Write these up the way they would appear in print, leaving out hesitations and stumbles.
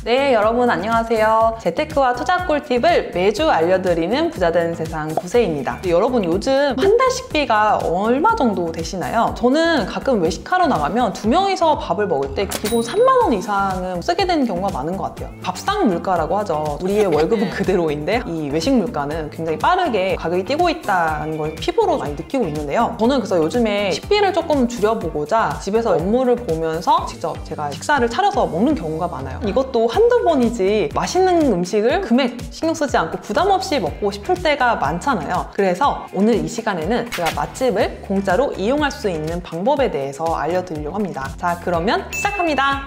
네, 여러분 안녕하세요. 재테크와 투자 꿀팁을 매주 알려드리는 부자되는 세상 구세입니다. 여러분 요즘 한 달 식비가 얼마 정도 되시나요? 저는 가끔 외식하러 나가면 2명이서 밥을 먹을 때 기본 3만 원 이상은 쓰게 되는 경우가 많은 것 같아요. 밥상 물가라고 하죠. 우리의 월급은 그대로인데 이 외식 물가는 굉장히 빠르게 가격이 뛰고 있다는 걸 피부로 많이 느끼고 있는데요. 저는 그래서 요즘에 식비를 조금 줄여보고자 집에서 업무를 보면서 직접 제가 식사를 차려서 먹는 경우가 많아요. 이것도 한두 번이지 맛있는 음식을 금액 신경 쓰지 않고 부담 없이 먹고 싶을 때가 많잖아요. 그래서 오늘 이 시간에는 제가 맛집을 공짜로 이용할 수 있는 방법에 대해서 알려드리려고 합니다. 자, 그러면 시작합니다.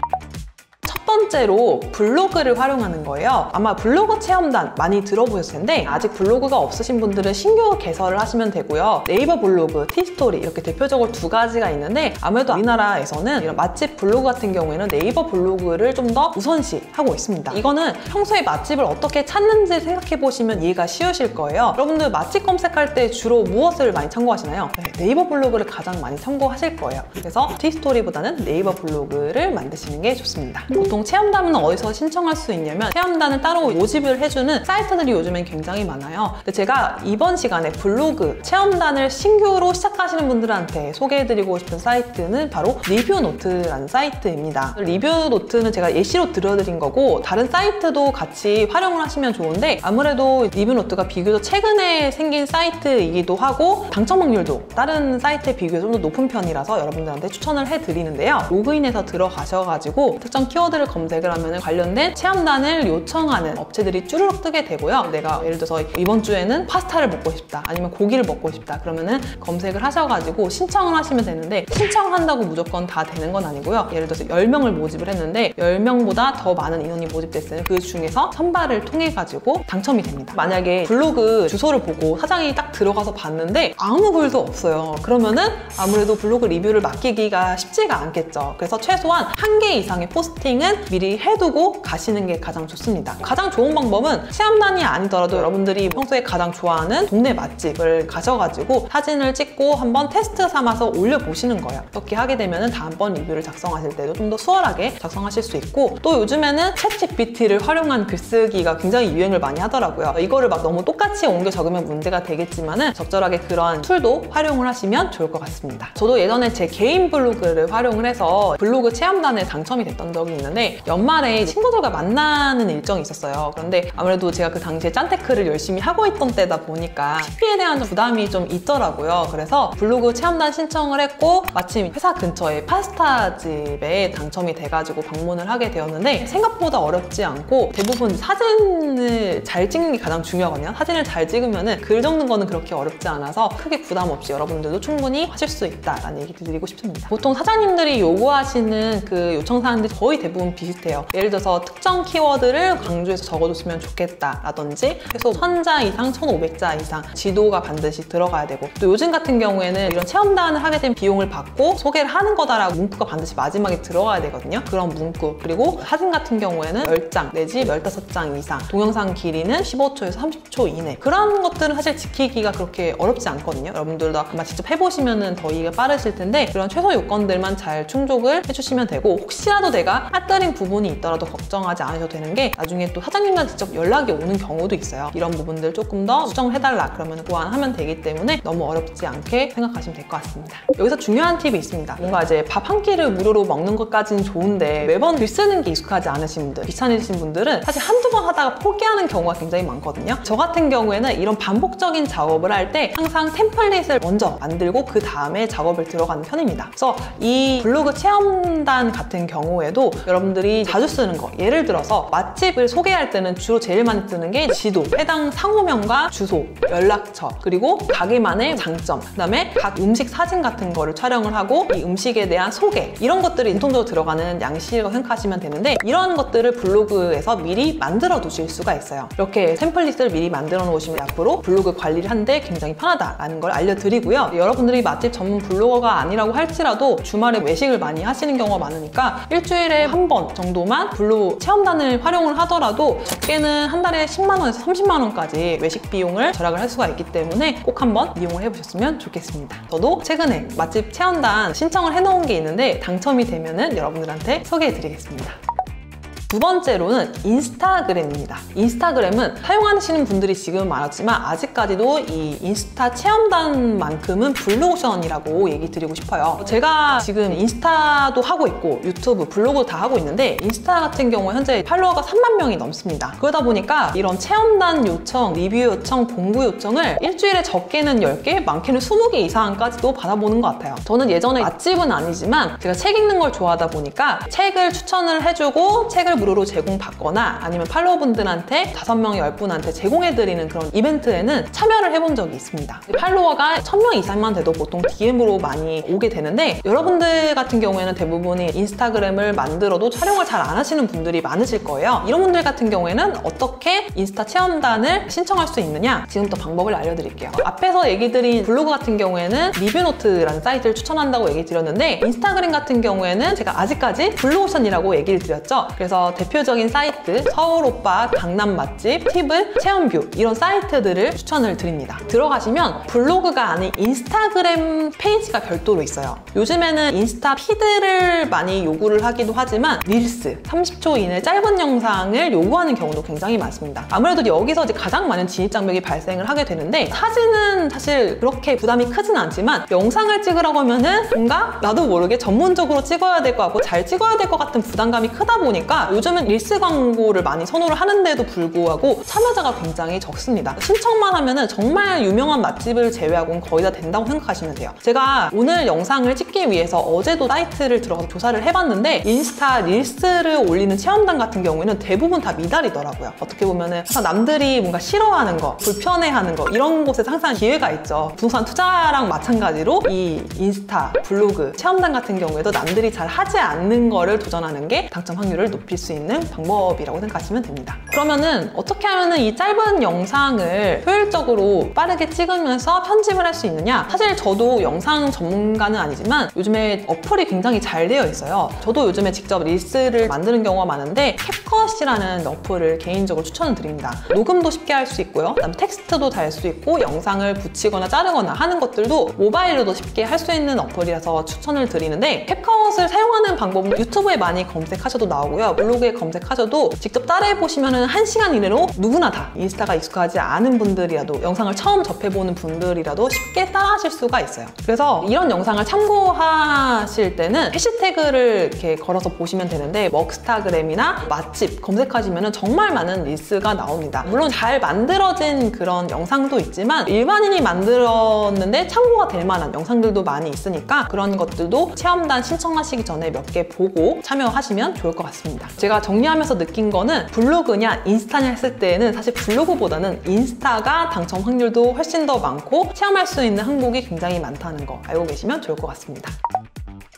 첫 번째로 블로그를 활용하는 거예요. 아마 블로그 체험단 많이 들어보셨을 텐데 아직 블로그가 없으신 분들은 신규 개설을 하시면 되고요. 네이버 블로그, 티스토리 이렇게 대표적으로 두 가지가 있는데 아무래도 우리나라에서는 이런 맛집 블로그 같은 경우에는 네이버 블로그를 좀 더 우선시하고 있습니다. 이거는 평소에 맛집을 어떻게 찾는지 생각해 보시면 이해가 쉬우실 거예요. 여러분들 맛집 검색할 때 주로 무엇을 많이 참고하시나요? 네이버 블로그를 가장 많이 참고하실 거예요. 그래서 티스토리보다는 네이버 블로그를 만드시는 게 좋습니다. 보통 체험단은 어디서 신청할 수 있냐면 체험단을 따로 모집을 해주는 사이트들이 요즘엔 굉장히 많아요. 근데 제가 이번 시간에 블로그 체험단을 신규로 시작하시는 분들한테 소개해드리고 싶은 사이트는 바로 리뷰노트라는 사이트입니다. 리뷰노트는 제가 예시로 들어드린 거고 다른 사이트도 같이 활용을 하시면 좋은데 아무래도 리뷰노트가 비교적 최근에 생긴 사이트이기도 하고 당첨 확률도 다른 사이트에 비교해서 좀 더 높은 편이라서 여러분들한테 추천을 해드리는데요. 로그인해서 들어가셔가지고 특정 키워드를 검색을 하면 관련된 체험단을 요청하는 업체들이 쭈르륵 뜨게 되고요. 내가 예를 들어서 이번 주에는 파스타를 먹고 싶다 아니면 고기를 먹고 싶다 그러면은 검색을 하셔가지고 신청을 하시면 되는데 신청한다고 무조건 다 되는 건 아니고요. 예를 들어서 10명을 모집을 했는데 10명보다 더 많은 인원이 모집됐으면 그 중에서 선발을 통해 가지고 당첨이 됩니다. 만약에 블로그 주소를 보고 사장이 딱 들어가서 봤는데 아무 글도 없어요. 그러면은 아무래도 블로그 리뷰를 맡기기가 쉽지가 않겠죠. 그래서 최소한 1개 이상의 포스팅은 미리 해두고 가시는 게 가장 좋습니다. 가장 좋은 방법은 체험단이 아니더라도 여러분들이 평소에 가장 좋아하는 동네 맛집을 가셔가지고 사진을 찍고 한번 테스트 삼아서 올려보시는 거예요. 이렇게 하게 되면 다음번 리뷰를 작성하실 때도 좀 더 수월하게 작성하실 수 있고 또 요즘에는 챗GPT를 활용한 글쓰기가 굉장히 유행을 많이 하더라고요. 이거를 막 너무 똑같이 옮겨 적으면 문제가 되겠지만은 적절하게 그런 툴도 활용을 하시면 좋을 것 같습니다. 저도 예전에 제 개인 블로그를 활용을 해서 블로그 체험단에 당첨이 됐던 적이 있는데 연말에 친구들과 만나는 일정이 있었어요. 그런데 아무래도 제가 그 당시에 짠테크를 열심히 하고 있던 때다 보니까 식비에 대한 부담이 좀 있더라고요. 그래서 블로그 체험단 신청을 했고 마침 회사 근처에 파스타 집에 당첨이 돼가지고 방문을 하게 되었는데 생각보다 어렵지 않고 대부분 사진을 잘 찍는 게 가장 중요하거든요. 사진을 잘 찍으면 글 적는 거는 그렇게 어렵지 않아서 크게 부담 없이 여러분들도 충분히 하실 수 있다라는 얘기 드리고 싶습니다. 보통 사장님들이 요구하시는 그 요청사항들이 거의 대부분 비슷해요. 예를 들어서 특정 키워드를 강조해서 적어줬으면 좋겠다라든지 최소 1000자 이상, 1500자 이상 지도가 반드시 들어가야 되고 또 요즘 같은 경우에는 이런 체험단을 하게 된 비용을 받고 소개를 하는 거다라고 문구가 반드시 마지막에 들어가야 되거든요. 그런 문구 그리고 사진 같은 경우에는 10장 내지 15장 이상 동영상 길이는 15초에서 30초 이내 그런 것들은 사실 지키기가 그렇게 어렵지 않거든요. 여러분들도 아마 직접 해보시면 더 이해가 빠르실 텐데 그런 최소 요건들만 잘 충족을 해주시면 되고 혹시라도 내가 빠뜨린 부분이 있더라도 걱정하지 않으셔도 되는 게 나중에 또 사장님한테 직접 연락이 오는 경우도 있어요. 이런 부분들 조금 더 수정해달라 그러면 보완하면 되기 때문에 너무 어렵지 않게 생각하시면 될 것 같습니다. 여기서 중요한 팁이 있습니다. 뭔가 이제 밥 한 끼를 무료로 먹는 것까지는 좋은데 매번 글 쓰는 게 익숙하지 않으신 분들, 귀찮으신 분들은 사실 한두 번 하다가 포기하는 경우가 굉장히 많거든요. 저 같은 경우에는 이런 반복적인 작업을 할 때 항상 템플릿을 먼저 만들고 그 다음에 작업을 들어가는 편입니다. 그래서 이 블로그 체험단 같은 경우에도 여러분들이 자주 쓰는 거 예를 들어서 맛집을 소개할 때는 주로 제일 많이 쓰는 게 지도, 해당 상호명과 주소, 연락처 그리고 가게만의 장점 그 다음에 각 음식 사진 같은 거를 촬영을 하고 이 음식에 대한 소개 이런 것들이 공통적으로 들어가는 양식이라고 생각하시면 되는데 이런 것들을 블로그에서 미리 만들어 두실 수가 있어요. 이렇게 템플릿을 미리 만들어 놓으시면 앞으로 블로그 관리를 하는데 굉장히 편하다라는 걸 알려드리고요. 여러분들이 맛집 전문 블로거가 아니라고 할지라도 주말에 외식을 많이 하시는 경우가 많으니까 일주일에 한 번 정도만 블로그 체험단을 활용을 하더라도 적게는 한 달에 10만 원에서 30만 원까지 외식 비용을 절약을 할 수가 있기 때문에 꼭 한번 이용을 해보셨으면 좋겠습니다. 저도 최근에 맛집 체험단 신청을 해놓은 게 있는데 당첨이 되면은 여러분들한테 소개해드리겠습니다. 두 번째로는 인스타그램입니다. 인스타그램은 사용하시는 분들이 지금은 많았지만 아직까지도 이 인스타 체험단만큼은 블루오션이라고 얘기 드리고 싶어요. 제가 지금 인스타도 하고 있고 유튜브, 블로그 다 하고 있는데 인스타 같은 경우에 현재 팔로워가 3만 명이 넘습니다. 그러다 보니까 이런 체험단 요청, 리뷰 요청, 봉구 요청을 일주일에 적게는 10개, 많게는 20개 이상까지도 받아보는 것 같아요. 저는 예전에 맛집은 아니지만 제가 책 읽는 걸 좋아하다 보니까 책을 추천을 해주고 책을 무료로 제공받거나 아니면 팔로워분들한테 5명, 10분한테 제공해드리는 그런 이벤트에는 참여를 해본 적이 있습니다. 팔로워가 1000명 이상만 돼도 보통 DM으로 많이 오게 되는데 여러분들 같은 경우에는 대부분이 인스타그램을 만들어도 촬영을 잘 안 하시는 분들이 많으실 거예요. 이런 분들 같은 경우에는 어떻게 인스타 체험단을 신청할 수 있느냐? 지금부터 방법을 알려드릴게요. 앞에서 얘기 드린 블로그 같은 경우에는 리뷰노트라는 사이트를 추천한다고 얘기 드렸는데 인스타그램 같은 경우에는 제가 아직까지 블루오션이라고 얘기를 드렸죠. 그래서 대표적인 사이트 서울오빠, 강남 맛집, 팁을, 체험뷰 이런 사이트들을 추천을 드립니다. 들어가시면 블로그가 아닌 인스타그램 페이지가 별도로 있어요. 요즘에는 인스타 피드를 많이 요구를 하기도 하지만 릴스 30초 이내 짧은 영상을 요구하는 경우도 굉장히 많습니다. 아무래도 여기서 이제 가장 많은 진입장벽이 발생을 하게 되는데 사진은 사실 그렇게 부담이 크진 않지만 영상을 찍으라고 하면은 뭔가 나도 모르게 전문적으로 찍어야 될 것 같고 잘 찍어야 될 것 같은 부담감이 크다 보니까 요즘은 릴스 광고를 많이 선호를 하는데도 불구하고 참여자가 굉장히 적습니다. 신청만 하면은 정말 유명한 맛집을 제외하고는 거의 다 된다고 생각하시면 돼요. 제가 오늘 영상을 찍기 위해서 어제도 사이트를 들어가서 조사를 해봤는데 인스타 릴스를 올리는 체험단 같은 경우에는 대부분 다 미달이더라고요. 어떻게 보면은 항상 남들이 뭔가 싫어하는 거, 불편해하는 거 이런 곳에 항상 기회가 있죠. 부동산 투자랑 마찬가지로 이 인스타, 블로그, 체험단 같은 경우에도 남들이 잘 하지 않는 거를 도전하는 게 당첨 확률을 높일 수 있는 방법이라고 생각하시면 됩니다. 그러면은 어떻게 하면은 이 짧은 영상을 효율적으로 빠르게 찍으면서 편집을 할 수 있느냐? 사실 저도 영상 전문가는 아니지만 요즘에 어플이 굉장히 잘 되어 있어요. 저도 요즘에 직접 릴스를 만드는 경우가 많은데 캡컷이라는 어플을 개인적으로 추천을 드립니다. 녹음도 쉽게 할 수 있고요. 그다음 텍스트도 달 수 있고 영상을 붙이거나 자르거나 하는 것들도 모바일로도 쉽게 할 수 있는 어플이라서 추천을 드리는데 캡컷을 사용하는 방법은 유튜브에 많이 검색하셔도 나오고요. 블로그에 검색하셔도 직접 따라해보시면 1시간 이내로 누구나 다 인스타가 익숙하지 않은 분들이라도 영상을 처음 접해보는 분들이라도 쉽게 따라하실 수가 있어요. 그래서 이런 영상을 참고하실 때는 해시태그를 이렇게 걸어서 보시면 되는데 먹스타그램이나 맛집 검색하시면 정말 많은 릴스가 나옵니다. 물론 잘 만들어진 그런 영상도 있지만 일반인이 만들었는데 참고가 될 만한 영상들도 많이 있으니까 그런 것들도 체험단 신청하시기 전에 몇 개 보고 참여하시면 좋을 것 같습니다. 제가 정리하면서 느낀 거는 블로그냐 인스타냐 했을 때는 사실 블로그보다는 인스타가 당첨 확률도 훨씬 더 많고 체험할 수 있는 항목이 굉장히 많다는 거 알고 계시면 좋을 것 같습니다.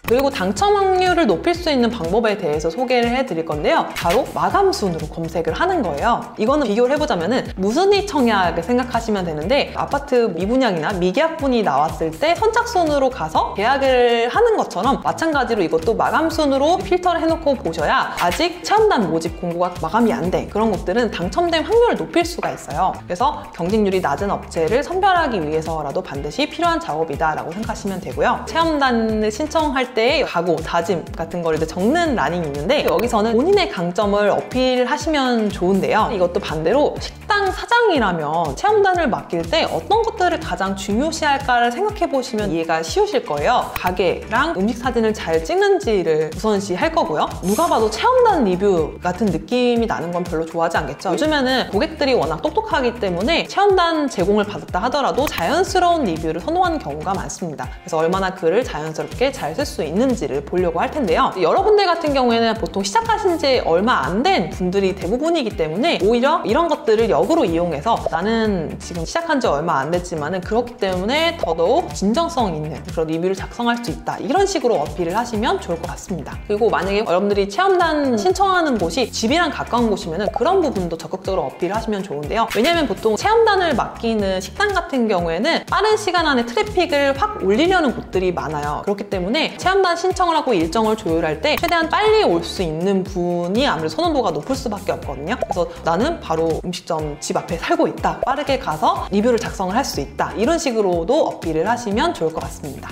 그리고 당첨 확률을 높일 수 있는 방법에 대해서 소개를 해드릴 건데요. 바로 마감순으로 검색을 하는 거예요. 이거는 비교를 해보자면은 무순위 청약을 생각하시면 되는데 아파트 미분양이나 미계약분이 나왔을 때 선착순으로 가서 계약을 하는 것처럼 마찬가지로 이것도 마감순으로 필터를 해놓고 보셔야 아직 체험단 모집 공고가 마감이 안 돼. 그런 것들은 당첨된 확률을 높일 수가 있어요. 그래서 경쟁률이 낮은 업체를 선별하기 위해서라도 반드시 필요한 작업이다 라고 생각하시면 되고요. 체험단을 신청할 때의 각오, 다짐 같은 걸 이제 적는 란이 있는데 여기서는 본인의 강점을 어필하시면 좋은데요. 이것도 반대로 식당 사장이라면 체험단을 맡길 때 어떤 것들을 가장 중요시할까를 생각해 보시면 이해가 쉬우실 거예요. 가게랑 음식 사진을 잘 찍는지를 우선시 할 거고요. 누가 봐도 체험단 리뷰 같은 느낌이 나는 건 별로 좋아하지 않겠죠. 요즘에는 고객들이 워낙 똑똑하기 때문에 체험단 제공을 받았다 하더라도 자연스러운 리뷰를 선호하는 경우가 많습니다. 그래서 얼마나 글을 자연스럽게 잘 쓸 수 있는지를 보려고 할 텐데요. 여러분들 같은 경우에는 보통 시작하신 지 얼마 안 된 분들이 대부분이기 때문에 오히려 이런 것들을 역으로 이용해서 나는 지금 시작한 지 얼마 안 됐지만은 그렇기 때문에 더더욱 진정성 있는 그런 리뷰를 작성할 수 있다. 이런 식으로 어필을 하시면 좋을 것 같습니다. 그리고 만약에 여러분들이 체험단 신청하는 곳이 집이랑 가까운 곳이면은 그런 부분도 적극적으로 어필을 하시면 좋은데요. 왜냐면 보통 체험단을 맡기는 식당 같은 경우에는 빠른 시간 안에 트래픽을 확 올리려는 곳들이 많아요. 그렇기 때문에 체험단 신청을 하고 일정을 조율할 때 최대한 빨리 올 수 있는 분이 아무래도 선호도가 높을 수밖에 없거든요. 그래서 나는 바로 음식점 집 앞에 살고 있다. 빠르게 가서 리뷰를 작성을 할 수 있다. 이런 식으로도 어필을 하시면 좋을 것 같습니다.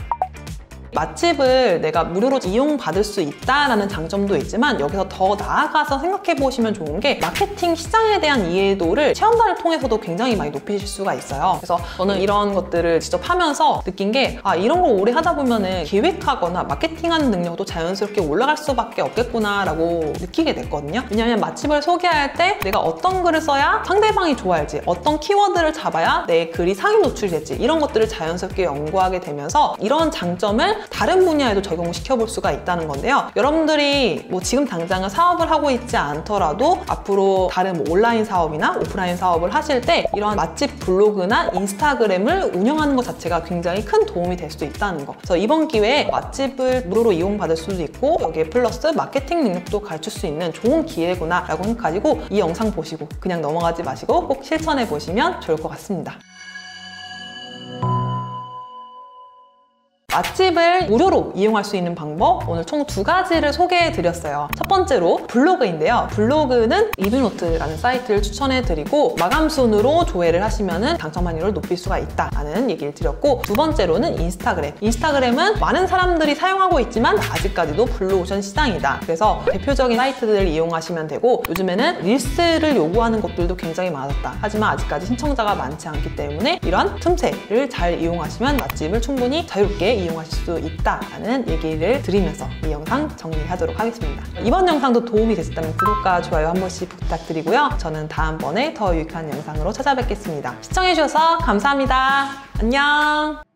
맛집을 내가 무료로 이용받을 수 있다라는 장점도 있지만 여기서 더 나아가서 생각해 보시면 좋은 게 마케팅 시장에 대한 이해도를 체험단을 통해서도 굉장히 많이 높이실 수가 있어요. 그래서 저는 이런 것들을 직접 하면서 느낀 게 이런 걸 오래 하다 보면은 기획하거나 마케팅하는 능력도 자연스럽게 올라갈 수밖에 없겠구나 라고 느끼게 됐거든요. 왜냐하면 맛집을 소개할 때 내가 어떤 글을 써야 상대방이 좋아할지, 어떤 키워드를 잡아야 내 글이 상위 노출이 될지 이런 것들을 자연스럽게 연구하게 되면서 이런 장점을 다른 분야에도 적용시켜 볼 수가 있다는 건데요. 여러분들이 뭐 지금 당장은 사업을 하고 있지 않더라도 앞으로 다른 뭐 온라인 사업이나 오프라인 사업을 하실 때 이런 맛집 블로그나 인스타그램을 운영하는 것 자체가 굉장히 큰 도움이 될 수도 있다는 거. 그래서 이번 기회에 맛집을 무료로 이용받을 수도 있고 여기에 플러스 마케팅 능력도 가르칠 수 있는 좋은 기회구나 라고 생각하시고 이 영상 보시고 그냥 넘어가지 마시고 꼭 실천해 보시면 좋을 것 같습니다. 맛집을 무료로 이용할 수 있는 방법 오늘 총 2가지를 소개해 드렸어요. 첫 번째로 블로그인데요. 블로그는 리뷰노트라는 사이트를 추천해 드리고 마감 순으로 조회를 하시면 당첨 확률을 높일 수가 있다라는 얘기를 드렸고, 두 번째로는 인스타그램. 인스타그램은 많은 사람들이 사용하고 있지만 아직까지도 블루오션 시장이다. 그래서 대표적인 사이트들을 이용하시면 되고, 요즘에는 릴스를 요구하는 것들도 굉장히 많았다. 하지만 아직까지 신청자가 많지 않기 때문에 이런 틈새를 잘 이용하시면 맛집을 충분히 자유롭게 이용하실 수 있다라는 얘기를 드리면서 이 영상 정리하도록 하겠습니다. 이번 영상도 도움이 되셨다면 구독과 좋아요 한 번씩 부탁드리고요. 저는 다음번에 더 유익한 영상으로 찾아뵙겠습니다. 시청해주셔서 감사합니다. 안녕!